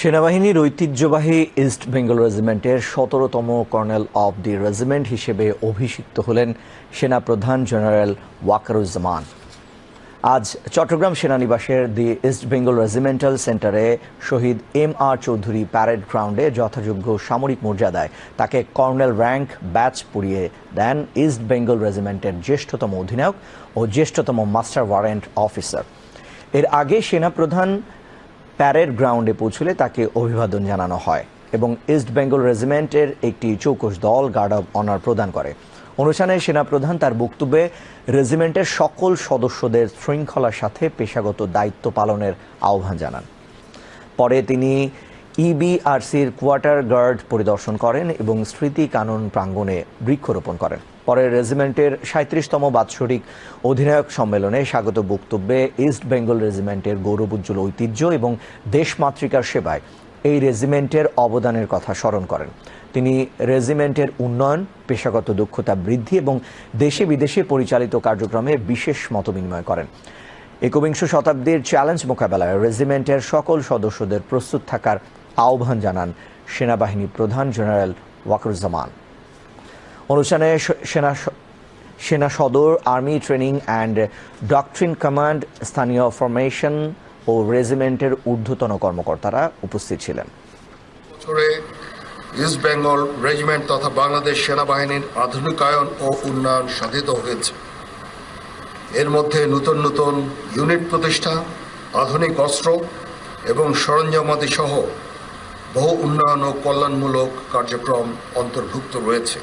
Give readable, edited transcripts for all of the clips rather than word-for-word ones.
সেনাবাহিনীর ঐতিহ্যবাহী ইস্ট বেঙ্গল রেজিমেন্টের ১৭তম কর্নেল অব দি রেজিমেন্ট হিসেবে অভিষিক্ত হলেন সেনাপ্রধান জেনারেল ওয়াকারুজ্জামান। আজ চট্টগ্রাম সেনানিবাসের দি ইস্ট বেঙ্গল রেজিমেন্টাল সেন্টারে শহীদ এম.আর. চৌধুরী প্যারেড গ্রাউন্ডে যথাযোগ্য সামরিক মর্যাদায় তাকে কর্নেল র্যাঙ্ক ব্যাচ পরিয়ে দেন ইস্ট বেঙ্গল রেজিমেন্টের জ্যেষ্ঠতম অধিনায়ক ও জ্যেষ্ঠতম মাস্টার ওয়ারেন্ট অফিসার। এর আগে সেনাপ্রধান প্যারেড গ্রাউন্ডে পৌঁছলে তাকে অভিবাদন জানানো হয় এবং ইস্ট বেঙ্গল রেজিমেন্টের একটি চৌকস দল গার্ড অব অনার প্রদান করে। অনুষ্ঠানে সেনাপ্রধান তার বক্তব্যে রেজিমেন্টের সকল সদস্যদের শৃঙ্খলার সাথে পেশাগত দায়িত্ব পালনের আহ্বান জানান। পরে তিনি ইবিআরসির কোয়ার্টার গার্ড পরিদর্শন করেন এবং স্মৃতি কানন প্রাঙ্গণে বৃক্ষরোপণ করেন। পরে রেজিমেন্টের ৩৭তম বাৎসরিক অধিনায়ক সম্মেলনে স্বাগত বক্তব্যে ইস্ট বেঙ্গল রেজিমেন্টের গৌরবোজ্জ্বল ঐতিহ্য এবং দেশমাতৃকার সেবায় এই রেজিমেন্টের অবদানের কথা স্মরণ করেন। তিনি রেজিমেন্টের উন্নয়ন, পেশাগত দক্ষতা বৃদ্ধি এবং দেশে বিদেশে পরিচালিত কার্যক্রমে বিশেষ মতবিনিময় করেন। একবিংশ শতাব্দীর চ্যালেঞ্জ মোকাবেলায় রেজিমেন্টের সকল সদস্যদের প্রস্তুত থাকার আহ্বান জানান সেনাবাহিনী প্রধান জেনারেল ওয়াকারুজ্জামান। অনুষ্ঠানে সেনা সদর, army training and doctrine command, স্থানীয় ফরমেশন ও রেজিমেন্টের ঊর্ধ্বতন কর্মকর্তারা উপস্থিত ছিলেন। ইস্ট বেঙ্গল রেজিমেন্ট তথা বাংলাদেশ সেনাবাহিনীর আধুনিকায়ন ও উন্নয়ন সাধিত হয়েছে। এর মধ্যে নতুন নতুন ইউনিট প্রতিষ্ঠা, আধুনিক অস্ত্র এবং সরঞ্জামাদি সহ বহু উন্নয়ন ও কল্যাণমূলক কার্যক্রম অন্তর্ভুক্ত রয়েছে।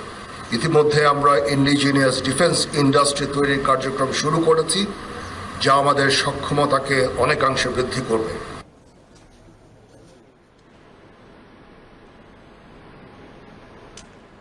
ইতিমধ্যে আমরা ইন্ডিজিনিয়াস ডিফেন্স ইন্ডাস্ট্রি তৈরির কার্যক্রম শুরু করেছি, যা আমাদের সক্ষমতাকে অনেকাংশে বৃদ্ধি করবে।